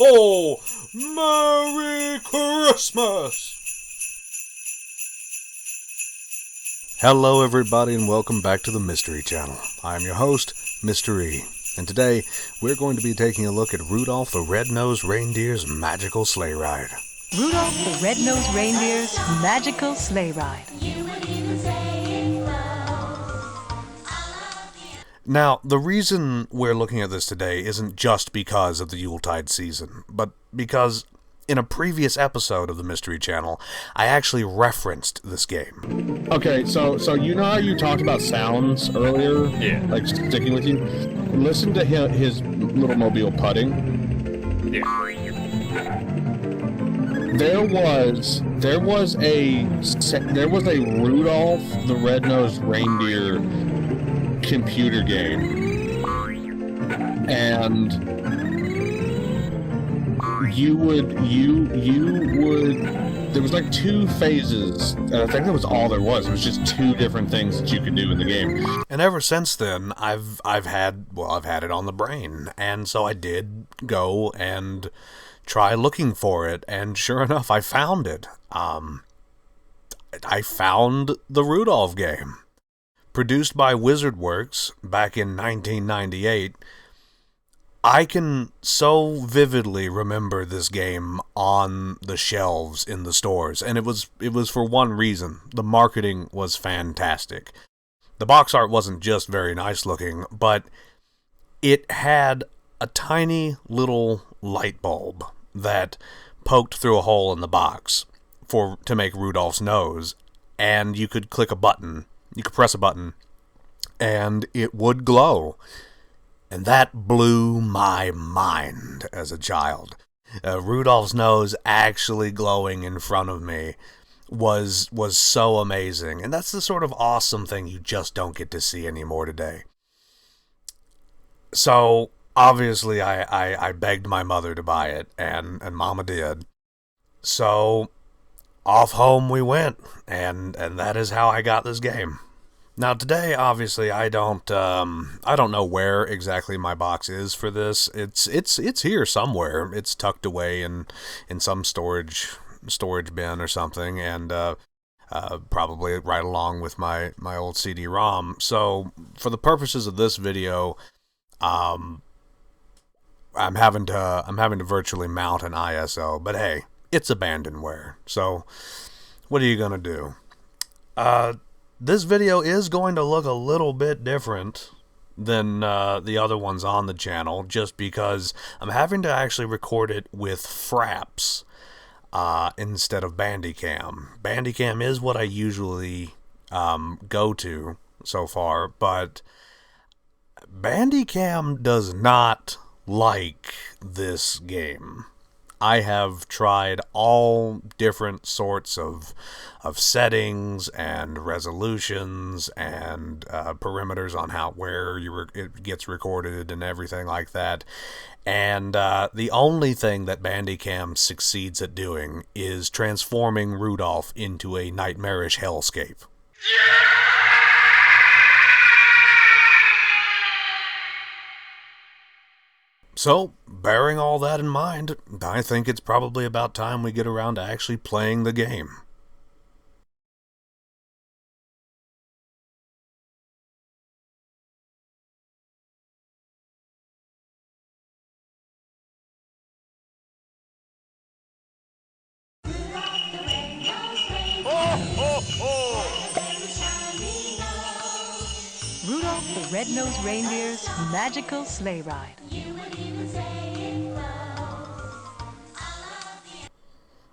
ho! Merry Christmas! Hello everybody and welcome back to the Mystery Channel. I'm your host, Mr. E, and today we're going to be taking a look at Rudolph the Red-Nosed Reindeer's magical sleigh ride. Rudolph the Red-Nosed Reindeer's magical sleigh ride. Now, the reason we're looking at this today isn't just because of the Yuletide season, but because in a previous episode of the Mystery Channel, I actually referenced this game. Okay, so you know how you talked about sounds earlier? Yeah. Like sticking with you? Listen to his little mobile putting. Yeah. There was a Rudolph the Red-Nosed Reindeer computer game, and you would there was like two phases, and I think that was all there was. It was just two different things that you could do in the game. And ever since then, I've had it on the brain, and so I did go and try looking for it, and sure enough, I found it. I found the Rudolph game. Produced by WizardWorks back in 1998, I can so vividly remember this game on the shelves in the stores, and it was for one reason. The marketing was fantastic. The box art wasn't just very nice looking, but it had a tiny little light bulb that poked through a hole in the box to make Rudolph's nose, and you could click a button. You could press a button, and it would glow. And that blew my mind as a child. Rudolph's nose actually glowing in front of me was so amazing. And that's the sort of awesome thing you just don't get to see anymore today. So, obviously, I begged my mother to buy it, and Mama did. So off home we went, and that is how I got this game. Now today, obviously, I don't know where exactly my box is for this. It's here somewhere. It's tucked away in some storage bin or something, and probably right along with my old CD-ROM. So for the purposes of this video, I'm having to virtually mount an ISO, but hey, it's abandonware, so what are you gonna do? This video is going to look a little bit different than the other ones on the channel, just because I'm having to actually record it with Fraps instead of Bandicam. Bandicam is what I usually go to so far, but Bandicam does not like this game. I have tried all different sorts of settings and resolutions and perimeters on where it gets recorded and everything like that. And the only thing that Bandicam succeeds at doing is transforming Rudolph into a nightmarish hellscape. So, bearing all that in mind, I think it's probably about time we get around to actually playing the game. Rudolph the Red-Nosed Reindeer's magical sleigh ride.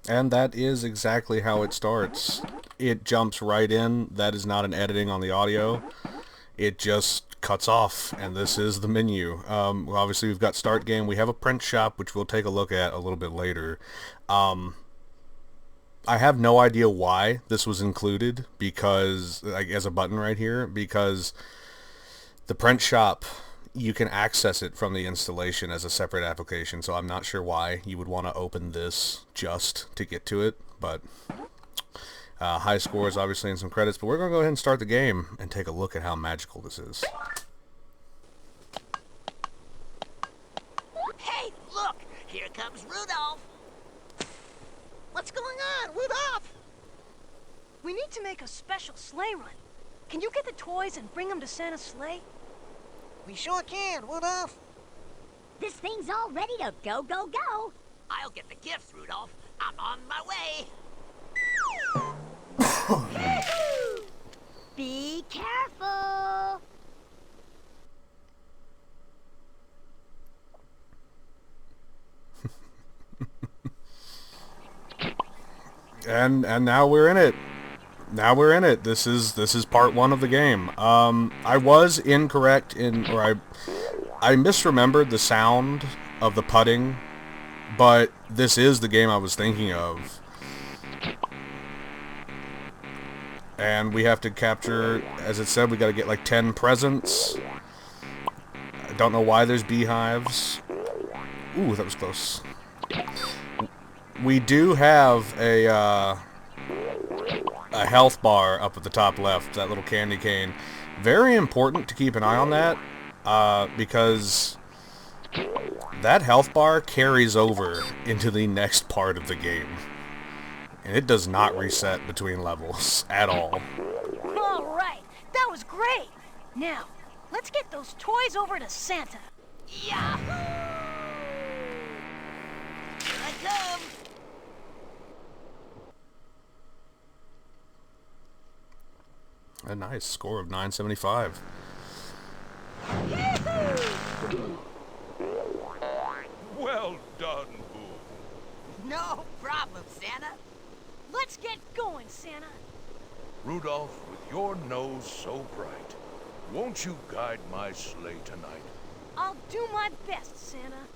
And that is exactly how it starts. It jumps right in. That is not an editing on the audio. It just cuts off, and this is the menu. Obviously, we've got start game. We have a print shop, which we'll take a look at a little bit later. I have no idea why this was included, because, like, as a button right here, because the print shop, you can access it from the installation as a separate application, so I'm not sure why you would want to open this just to get to it, but high scores obviously and some credits, but we're going to go ahead and start the game and take a look at how magical this is. Hey, look! Here comes Rudolph. What's going on, Rudolph? We need to make a special sleigh run. Can you get the toys and bring them to Santa's sleigh? We sure can, Rudolph. This thing's all ready to go, go, go. I'll get the gifts, Rudolph. I'm on my way. Be careful. And now we're in it. Now we're in it. This is part 1 of the game. I was incorrect I misremembered the sound of the putting, but this is the game I was thinking of. And we have to capture, as it said, we gotta get like 10 presents. I don't know why there's beehives. Ooh, that was close. We do have a health bar up at the top left, that little candy cane. Very important to keep an eye on that, because that health bar carries over into the next part of the game. And it does not reset between levels at all. All right, that was great. Now, let's get those toys over to Santa. Yahoo! Here I come. A nice score of 975. Well done, Boo. No problem, Santa. Let's get going, Santa. Rudolph, with your nose so bright, won't you guide my sleigh tonight? I'll do my best, Santa.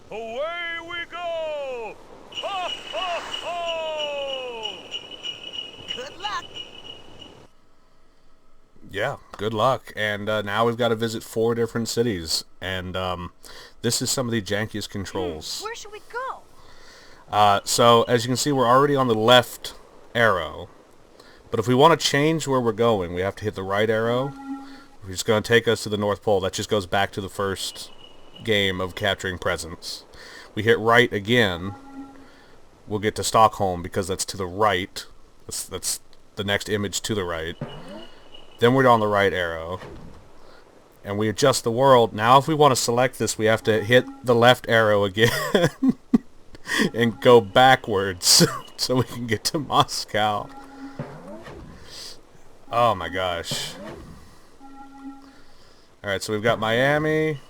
Away we go! Ha ha ha! Good luck. Yeah, good luck. And now we've got to visit 4 different cities. And this is some of the jankiest controls. Where should we go? So, as you can see, we're already on the left arrow. But if we want to change where we're going, we have to hit the right arrow. It's going to take us to the North Pole. That just goes back to the first game of capturing presents. We hit right again. We'll get to Stockholm because that's to the right. That's the next image to the right. Then we're on the right arrow. And we adjust the world. Now if we want to select this, we have to hit the left arrow again. And go backwards so we can get to Moscow. Oh my gosh. Alright, so we've got Miami.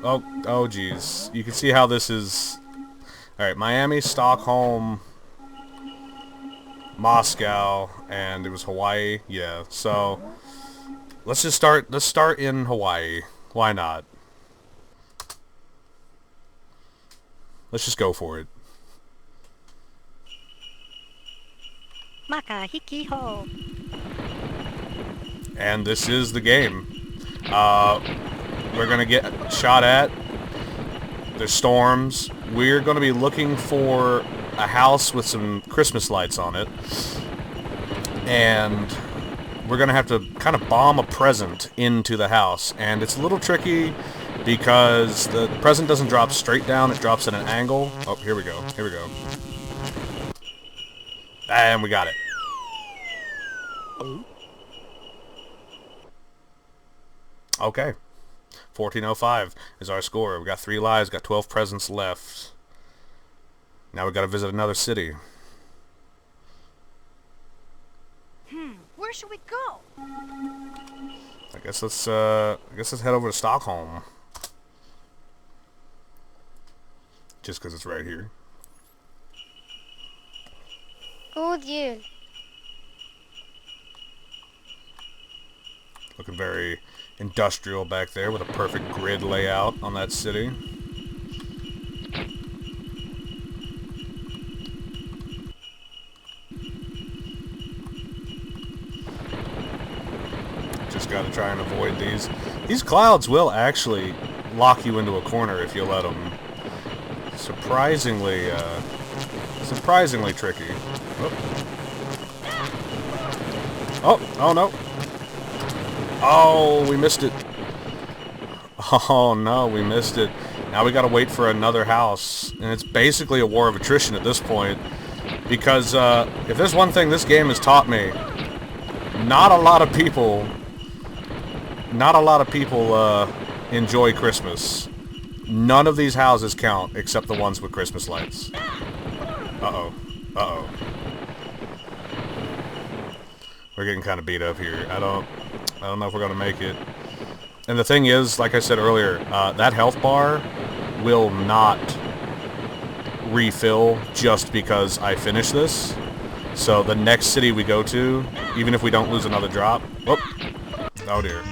Oh geez. You can see how this is. Alright, Miami, Stockholm, Moscow, and it was Hawaii. Yeah, so let's start in Hawaii. Why not? Let's just go for it. Maka-hiki-ho. And this is the game. We're gonna get shot at. There's storms. We're gonna be looking for a house with some Christmas lights on it. And we're gonna have to kind of bomb a present into the house. And it's a little tricky because the present doesn't drop straight down, it drops at an angle. Oh, here we go. Here we go. And we got it. Okay. 1405 is our score. We got 3 lives, got 12 presents left. Now we gotta visit another city. Where should we go? I guess let's head over to Stockholm. Just because it's right here. God jul. Looking very industrial back there with a perfect grid layout on that city. Just gotta try and avoid these. These clouds will actually lock you into a corner if you let them. Surprisingly tricky. Oh no. Oh, we missed it. Oh no, we missed it. Now we gotta wait for another house. And it's basically a war of attrition at this point. Because if there's one thing this game has taught me, not a lot of people enjoy Christmas. None of these houses count except the ones with Christmas lights. Uh-oh. Uh-oh. We're getting kind of beat up here. I don't know if we're gonna make it. And the thing is, like I said earlier, that health bar will not refill just because I finish this. So the next city we go to, even if we don't lose another drop... Whoop. Oh dear.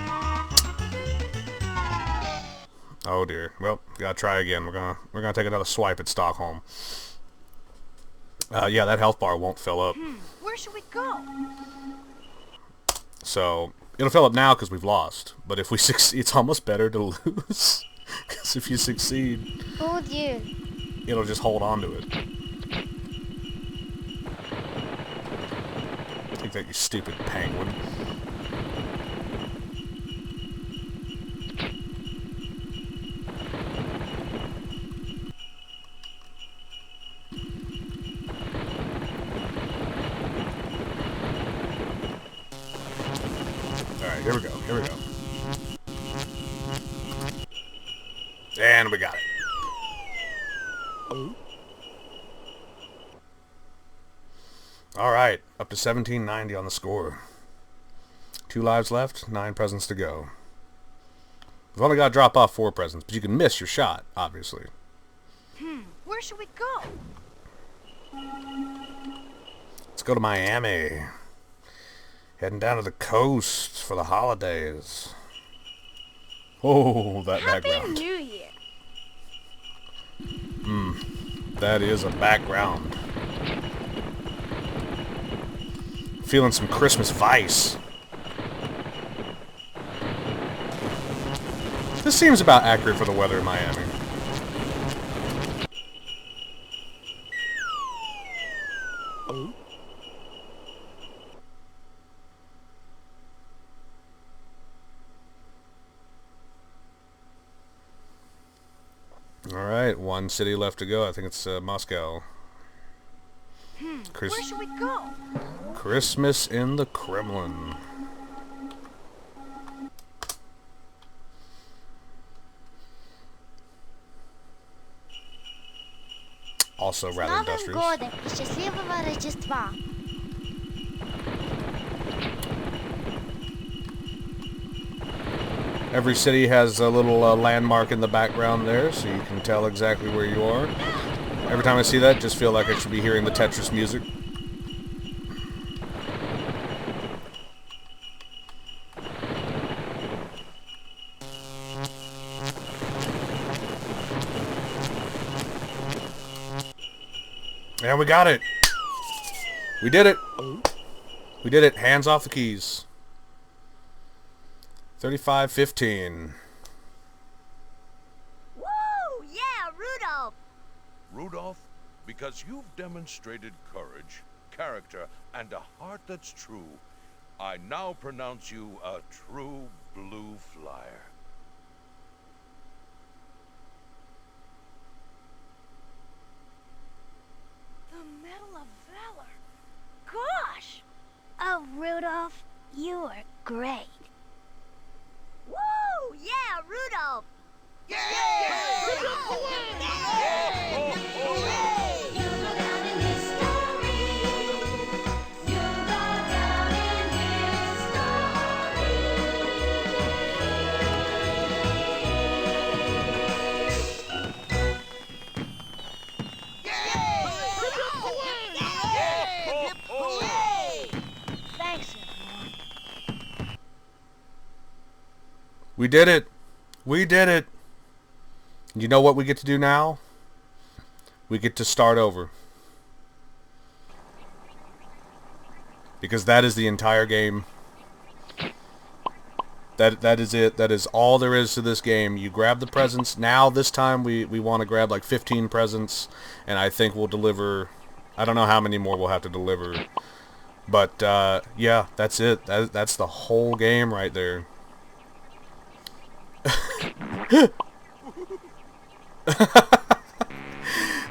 Oh dear. Well, gotta try again. We're gonna take another swipe at Stockholm. Yeah, that health bar won't fill up. Where should we go? So it'll fill up now because we've lost. But if we succeed, it's almost better to lose. Because if you succeed, Oh dear. it'll just hold on to it. Take that, you stupid penguin. Alright, here we go, here we go. And we got it. Alright, up to 1790 on the score. 2 lives left, 9 presents to go. We've only got to drop off 4 presents, but you can miss your shot, obviously. Where should we go? Let's go to Miami. Heading down to the coast for the holidays. Oh, that Happy background. New Year. That is a background. Feeling some Christmas vice. This seems about accurate for the weather in Miami. Alright, 1 city left to go. I think it's Moscow. Where should we go? Christmas in the Kremlin. Also rather Новым industrious. годом и счастливого Рождества. Every city has a little landmark in the background there, so you can tell exactly where you are. Every time I see that, just feel like I should be hearing the Tetris music. And we got it! We did it! We did it. Hands off the keys. 35-15. Woo! Yeah, Rudolph! Rudolph, because you've demonstrated courage, character, and a heart that's true, I now pronounce you a true blue flyer. The Medal of Valor. Gosh! Oh, Rudolph, you are great. Woo! Yeah, Rudolph! Thanks, everyone. We did it. We did it. You know what we get to do now? We get to start over. Because that is the entire game. That is it. That is all there is to this game. You grab the presents. Now, this time, we want to grab like 15 presents. And I think we'll deliver... I don't know how many more we'll have to deliver. But, yeah, that's it. That's the whole game right there.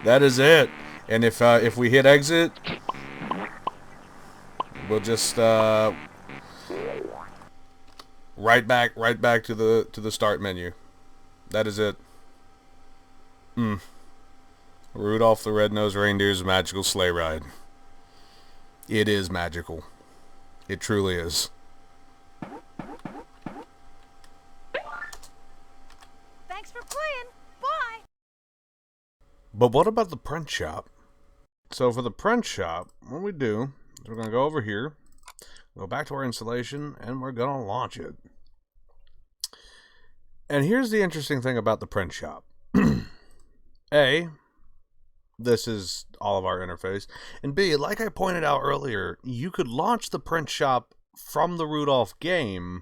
That is it. And if we hit exit, we'll just right back to the start menu. That is it. Rudolph the Red-Nosed Reindeer's Magical Sleigh Ride. It is magical. It truly is. Thanks for playing. Bye. But what about the print shop? So for the print shop, what we do is we're going to go over here, go back to our installation, and we're going to launch it. And here's the interesting thing about the print shop. A, this is all of our interface. And B, like I pointed out earlier, you could launch the print shop from the Rudolph game,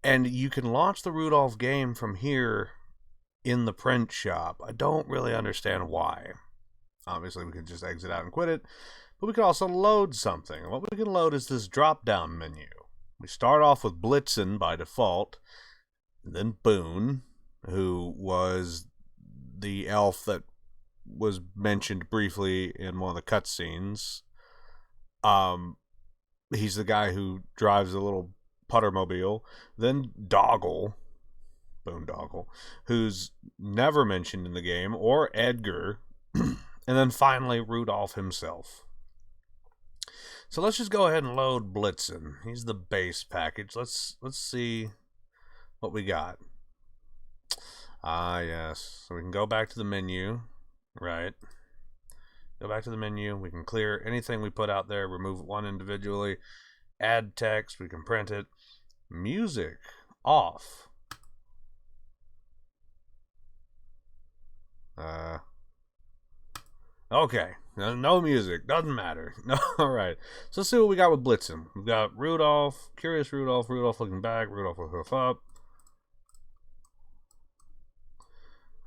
and you can launch the Rudolph game from here in the print shop. I don't really understand why. Obviously, we could just exit out and quit it, but we could also load something. And what we can load is this drop-down menu. We start off with Blitzen by default, and then Boone, who was the elf that was mentioned briefly in one of the cutscenes. He's the guy who drives a little puttermobile. Then Doggle, Boondoggle, who's never mentioned in the game, or Edgar, and then finally Rudolph himself. So let's just go ahead and load Blitzen. He's the base package. Let's see what we got. Ah, yes. So we can go back to the menu, right? Go back to the menu. We can clear anything we put out there, remove one individually, add text, we can print it. Music off. Okay, no music, doesn't matter. No, all right. So let's see what we got with Blitzen. We've got Rudolph, Curious Rudolph, Rudolph looking back, Rudolph with hoof up.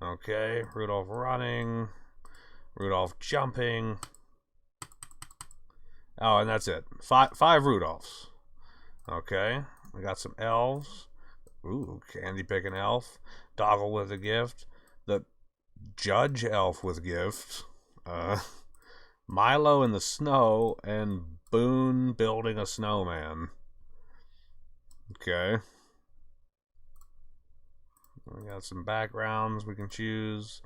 Okay, Rudolph running, Rudolph jumping. Oh, and that's it. Five Rudolphs. Okay, we got some elves. Ooh, candy picking elf. Doggle with a gift. The judge elf with gift. Milo in the snow, and Boone building a snowman. Okay. We got some backgrounds we can choose.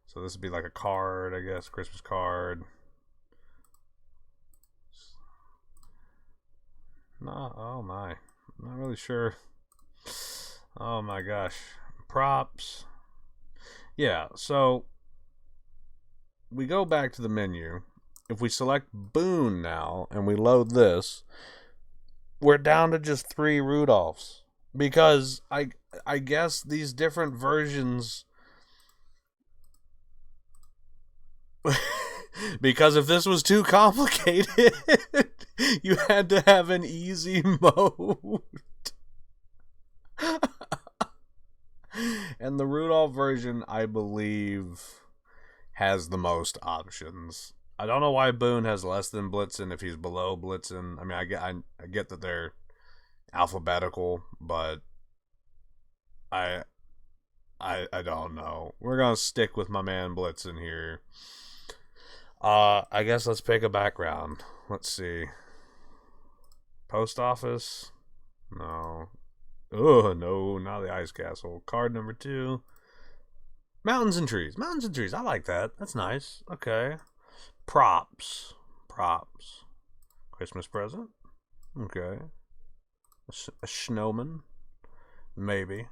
So this would be like a card, I guess, Christmas card. No, oh my. I'm not really sure. Oh my gosh. Props. Yeah, so we go back to the menu. If we select Boone now and we load this, we're down to just 3 Rudolphs. Because I guess these different versions... Because if this was too complicated, you had to have an easy mode. And the Rudolph version, I believe, has the most options. I don't know why Boone has less than Blitzen if he's below Blitzen. I mean, I get that they're alphabetical, but I don't know. We're gonna stick with my man Blitzen here. I guess let's pick a background. Let's see. Post office? No. Oh, no, not the ice castle. Card number 2. Mountains and trees. Mountains and trees. I like that. That's nice. Okay. Props. Props. Christmas present. Okay. A snowman. Maybe.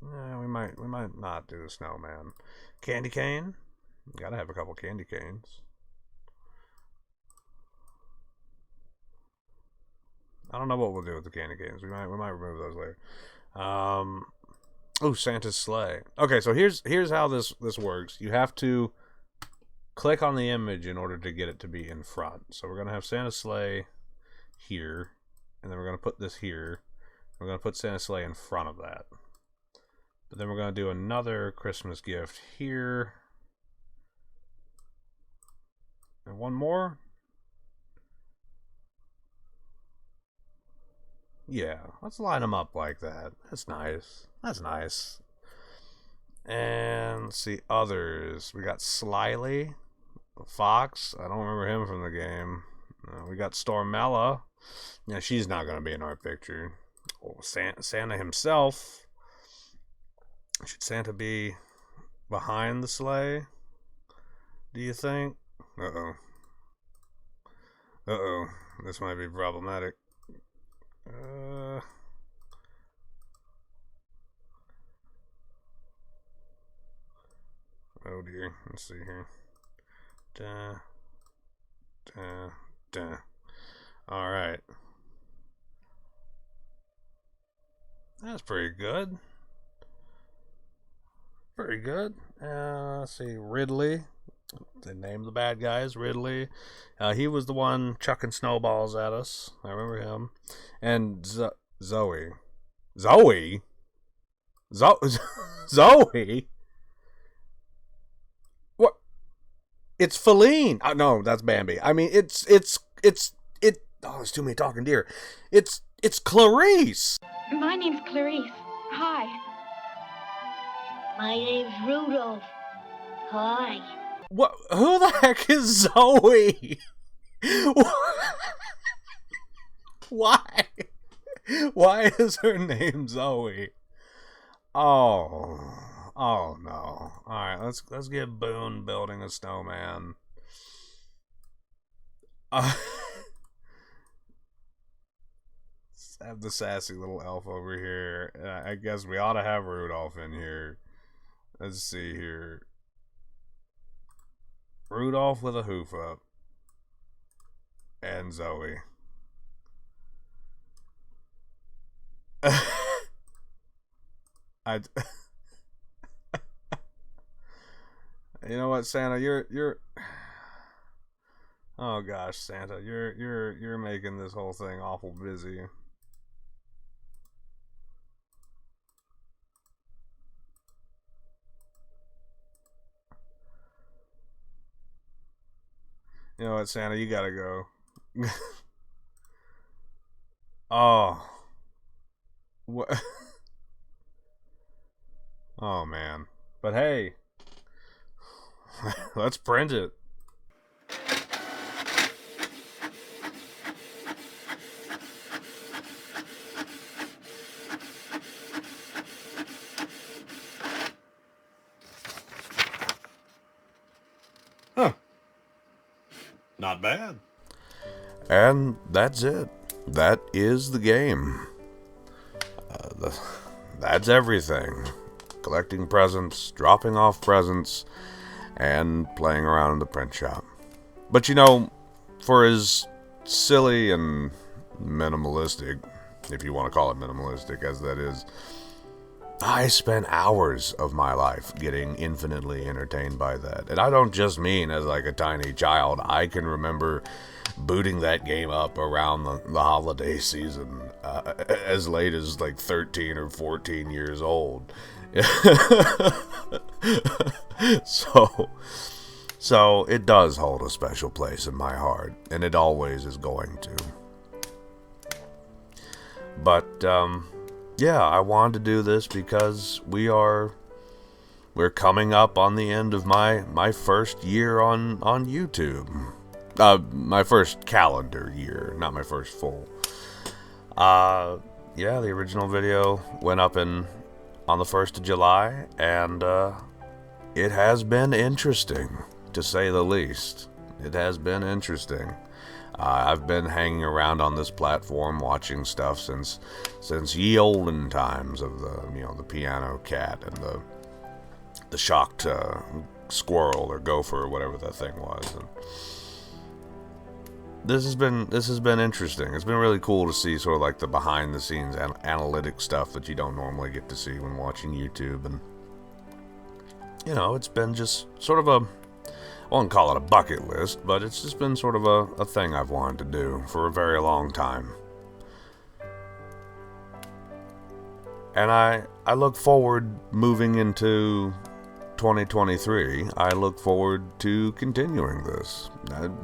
Yeah, we might not do the snowman. Candy cane. Gotta have a couple candy canes. I don't know what we'll do with the candy canes. We might remove those later. Oh, Santa's sleigh. Okay, so here's how this works. You have to click on the image in order to get it to be in front. So we're gonna have Santa's sleigh here, and then we're gonna put this here. We're gonna put Santa's sleigh in front of that. But then we're gonna do another Christmas gift here, and one more. Yeah, let's line them up like that. That's nice. That's nice. And let's see others. We got Sleigh, Fox. I don't remember him from the game. We got Stormella. Yeah, she's not going to be in our picture. Oh, Santa himself. Should Santa be behind the sleigh? Do you think? Uh-oh. Uh-oh. This might be problematic. Oh dear. Let's see here. Alright. That's pretty good. Very good. Let's see. Ridley. They named the bad guys Ridley. He was the one chucking snowballs at us. I remember him. And Zoe. Zoe? Zoe? What? It's Feline. No, that's Bambi. I mean, it. Oh, there's too many talking deer. It's Clarice. My name's Clarice. Hi. My name's Rudolph. Hi. What? Who the heck is Zoe? Why? Why is her name Zoe? Oh no! All right, let's get Boone building a snowman. Have the sassy little elf over here. I guess we ought to have Rudolph in here. Let's see here. Rudolph with a hoof up. And Zoe. You know what, Santa, you're oh gosh, Santa, you're making this whole thing awful busy. You know what, Santa, you gotta go. Oh. What? Oh, man. But hey. Let's print it. Huh. Not bad. And that's it. That is the game. That's everything. Collecting presents, dropping off presents, and playing around in the print shop. But you know, for as silly and minimalistic, if you want to call it minimalistic, as that is, I spent hours of my life getting infinitely entertained by that. And I don't just mean as like a tiny child. I can remember booting that game up around the holiday season as late as like 13 or 14 years old. So it does hold a special place in my heart, and it always is going to. But yeah, I wanted to do this because we're coming up on the end of my first year on YouTube. My first calendar year, not my first full. Yeah, the original video went up on the 1st of July, and it has been interesting, to say the least. It has been interesting. I've been hanging around on this platform watching stuff since ye olden times of the piano cat and the shocked squirrel or gopher or whatever that thing was. And this has been interesting. It's been really cool to see sort of like the behind the scenes analytic stuff that you don't normally get to see when watching YouTube. And it's been just sort of I won't call it a bucket list, but it's just been sort of a thing I've wanted to do for a very long time. And I look forward moving into 2023. I look forward to continuing this,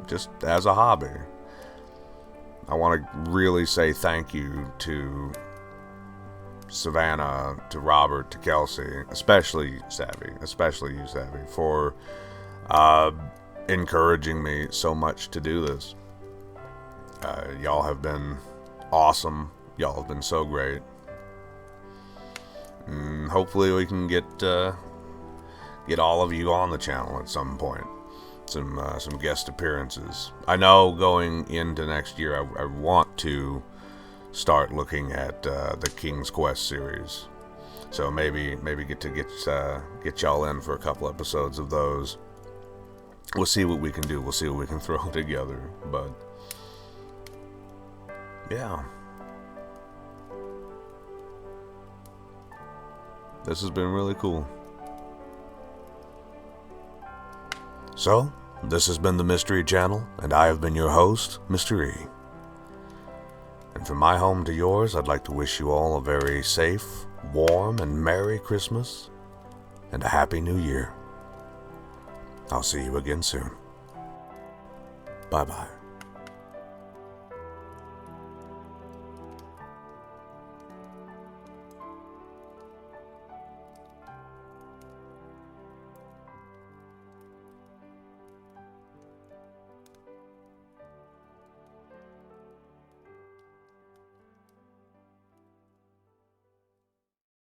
just as a hobby. I want to really say thank you to Savannah, to Robert, to Kelsey, especially you, Savvy, for encouraging me so much to do this. Y'all have been awesome. Y'all have been so great. Hopefully we can get all of you on the channel at some point. Some guest appearances. I know going into next year, I want to start looking at the King's Quest series. So maybe get y'all in for a couple episodes of those. We'll see what we can do. We'll see what we can throw together. But yeah, this has been really cool. So, this has been the Mystery Channel, and I have been your host, Mr. E. And from my home to yours, I'd like to wish you all a very safe, warm, and Merry Christmas, and a Happy New Year. I'll see you again soon. Bye-bye.